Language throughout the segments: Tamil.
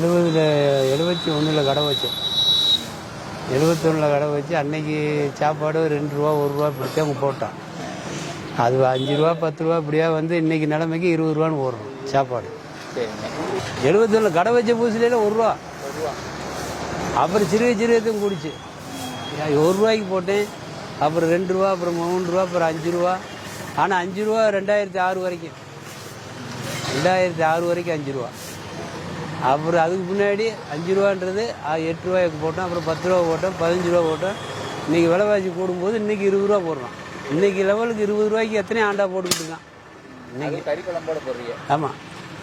71 கடை வச்சேன். 71 கடை வச்சு அன்னைக்கு சாப்பாடு 2 ரூபா 1 ரூபா இப்படித்தான் போட்டான். அது 5 ரூபா 10 ரூபா இப்படியா வந்து இன்னைக்கு நிலைமைக்கு 20 ரூபான்னு ஓடுறோம் சாப்பாடு. 71 கடை வச்ச புதுசுல 1 ரூபா. அப்புறம் சிறுத்தையும் கூடிச்சு. 1 ரூபாய்க்கு போட்டேன். அப்புறம் 2 ரூபா, அப்புறம் 3 ரூபா, அப்புறம் 5 ரூபா. ஆனால் 5 ரூபா 2006 வரைக்கும். 2006 வரைக்கும் 5 ரூபா. அப்புறம் அதுக்கு முன்னாடி 5 ரூபான்றது 8 ரூபாய்க்கு போட்டோம். அப்புறம் 10 ரூபா போட்டோம், 15 ரூபா போட்டோம். இன்றைக்கி விலைவாசி கூடும்போது இன்றைக்கி 20 ரூபா போடுறோம். இன்றைக்கி லெவலுக்கு 20 ரூபாய்க்கு எத்தனை ஆண்டா போட்டுக்கிட்டு இருக்கான். இன்னைக்கு கறி குழம்போட போடுறீங்க? ஆமாம்,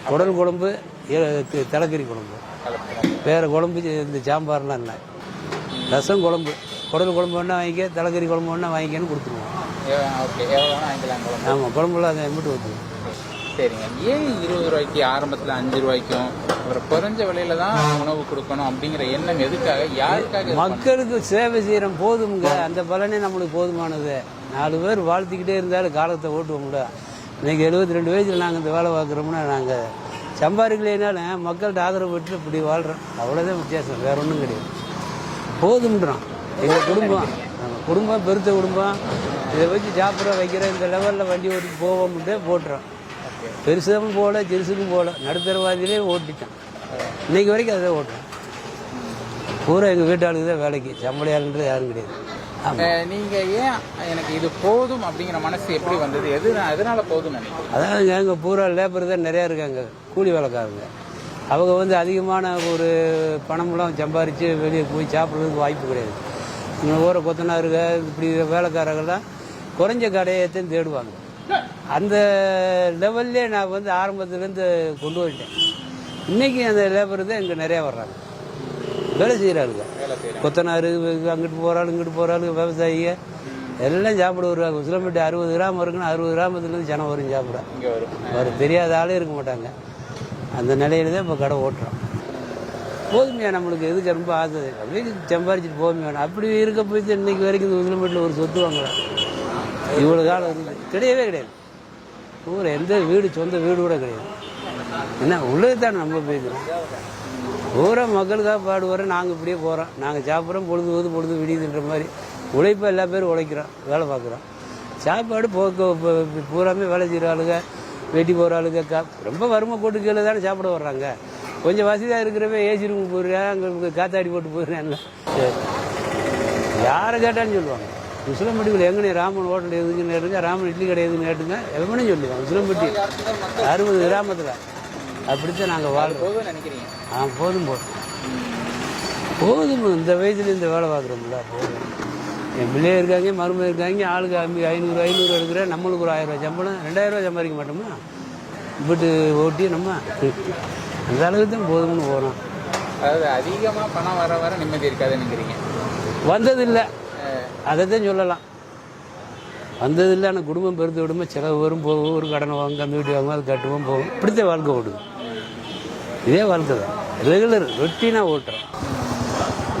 குடல் குழம்பு, தலைக்கறி குழம்பு, வேறு குழம்பு இந்த சாம்பார்லாம் இல்லை. ரசம் குழம்பு, குடல் குழம்பு வேணா வாங்கிக்க, தலைக்கறி குழம்பு வேணா வாங்கிக்கன்னு கொடுத்துருவோம். ஆமாம், குழம்புலாம் அதை மட்டும் ஊற்றுவோம். சரிங்க. ஏன் 20 ரூபாய்க்கு ஆரம்பத்தில் 5 ரூபாய்க்கும் ஒரு குறைஞ்ச விலையில தான் உணவு கொடுக்கணும் அப்படிங்கிற எண்ணம் எதுக்காக, யாருக்காக? மக்களுக்கு சேவை செய்கிறோம் போதுமுங்க. அந்த பலனே நம்மளுக்கு போதுமானது. 4 பேர் வாழ்த்திக்கிட்டே இருந்தாலும் காலத்தை ஓட்டுவோம்ல. இன்றைக்கி 72 வயசில் நாங்கள் இந்த வேலை பார்க்குறோம்னா நாங்கள் சம்பாதிக்கலைனாலும் மக்கள்கிட்ட ஆதரவு பெற்று இப்படி வாழ்கிறோம். அவ்வளோதான் வித்தியாசம், வேற ஒன்றும் கிடையாது. போதும்ன்றோம். எங்கள் குடும்பம் பெருத்த குடும்பம். இதை வச்சு சாப்பிட்ற வைக்கிற இந்த லெவலில் வண்டி ஓட்டி போவோம்ட்டு போட்டுறோம். பெருசும் போகல, சிறுசுக்கும் போகல, நடுத்தரவாதியிலே ஓட்டிட்டோம். இன்றைக்கி வரைக்கும் அதை ஓட்டுறோம். பூரா எங்கள் வீட்டாளுக்கு தான் வேலைக்கு, சம்பளையாளுன்றது யாரும் கிடையாது. நீங்கள் ஏன் எனக்கு இது போதும் அப்படிங்கிற மனசு எப்படி வந்தது? எதனால போதும் நினைக்கிறேன்? அதாவது எங்க பூரா லேபர் தான் நிறையா இருக்காங்க, கூலி வேலைக்காரங்க. அவங்க வந்து அதிகமான ஒரு பணமெல்லாம் சம்பாரித்து வெளியே போய் சாப்பிட்றதுக்கு வாய்ப்பு கிடையாது. இங்கே ஊரை கொத்தனாருங்க இப்படி வேலைக்காரங்கள்லாம் குறைஞ்ச கடையத்தையும் தேடுவாங்க. அந்த லெவல்லே நான் வந்து ஆரம்பத்துலேருந்து கொண்டு வந்துட்டேன். இன்றைக்கி அந்த லேபர் தான் இங்கே நிறையா வர்றாங்க, வேலை செய்கிறாளுங்க. கொத்தனார் அங்கிட்டு போகிறாள், இங்கிட்டு போகிறாள், விவசாயிங்க எல்லாம் சாப்பிட வருவாங்க. உசிலம்பட்டி 60 கிராம் இருக்குன்னா 60 கிராமத்துலேருந்து ஜனம் வரும் சாப்பிட. வரும், தெரியாத ஆளே இருக்க மாட்டாங்க. அந்த நிலையில தான் இப்போ கடை ஓட்டுறோம். போதுமையா நம்மளுக்கு எதுக்கு ரொம்ப ஆசை, வீடு சம்பாரிச்சிட்டு போதுமையான அப்படி இருக்க போய் இன்னைக்கு வரைக்கும் இந்த உசிலம்பட்டியில் ஒரு சொத்து வாங்கலாம். இவ்வளோ காலம் இருந்து கிடையவே கிடையாது. ஊரை எந்த வீடு, சொந்த வீடு கூட கிடையாது. என்ன உள்ளது தான் நம்ம போய்க்கிறோம். ஊரை மக்களுக்காக பாடுவோம். நாங்கள் இப்படியே போகிறோம், நாங்கள் சாப்பிட்றோம், பொழுது விடியுதுன்ற மாதிரி உழைப்பை எல்லா பேரும் உழைக்கிறோம், வேலை பார்க்குறோம். சாப்பாடு பூராமே வேலை செய்கிற ஆளுங்க, வெட்டி போகிற ஆளுங்க, ரொம்ப வறுமை போட்டு கீழே தானே சாப்பிட வர்றாங்க. கொஞ்சம் வசதியாக இருக்கிறவன் ஏசி ரூமுக்கு போயிடுறேன், அங்கே காத்தாடி போட்டு போயிடுறேன்ல. சரி, யாரை கேட்டான்னு சொல்லுவாங்க. உசிலம்பட்டிக்குள்ள எங்கனே ராமன் ஹோட்டல் எதுக்குன்னு கேட்டுங்க, ராமன் இட்லி கடை எதுன்னு கேட்டுங்க, எவனே சொல்லுவாங்க. உசிலம்பட்டி 60 கிராமத்தில் அப்படித்தான் நாங்கள் வாழ்றோம். போதும் இந்த வயசுல இந்த வேலை பார்க்குறோம்ல, போதும். என் பிள்ளைய இருக்காங்க, மருமை இருக்காங்க, ஆளுக்கு 500 எடுக்கிறேன். நம்மளுக்கு ஒரு 1000 ரூபா சம்பளம், 2000 ரூபா சம்பாதிக்க மாட்டோமா? இப்பட்டு ஓட்டி நம்ம அந்த அளவுக்கு தான் போதும்னு போகிறோம். அதாவது அதிகமாக பணம் வர நிம்மதி இருக்காதுன்னுங்கிறீங்க. வந்ததில்லை, அதை தான் சொல்லலாம். வந்ததில்லை. ஆனால் குடும்பம் பெருத்து விடுமா, செலவு வரும், போகும், ஒரு கடனை வாங்க, அந்த வீட்டு வாங்க, அது கட்டுவோம், போகும். இப்படித்தான் வாழ்க்கை ஓடுது. இதே வாழ்க்கை தான், ரெகுலர் ரொட்டீனாக ஓட்டுறோம்.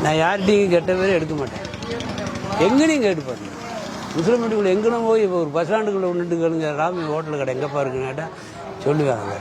நான் யார்கிட்டையும் கெட்ட பேரே எடுக்க மாட்டேன். எங்கேனையும் கேட்டு பாருங்க. உசிலம்பட்டிக்குள்ளே எங்கேனும் போய் இப்போ ஒரு பஸ் ஸ்டாண்டுக்குள்ளே ஒன்றுட்டு கேளுங்க, ராமி ஹோட்டல் கடை எங்கேப்பா இருக்குன்னு கேட்டால் சொல்லுவாங்க.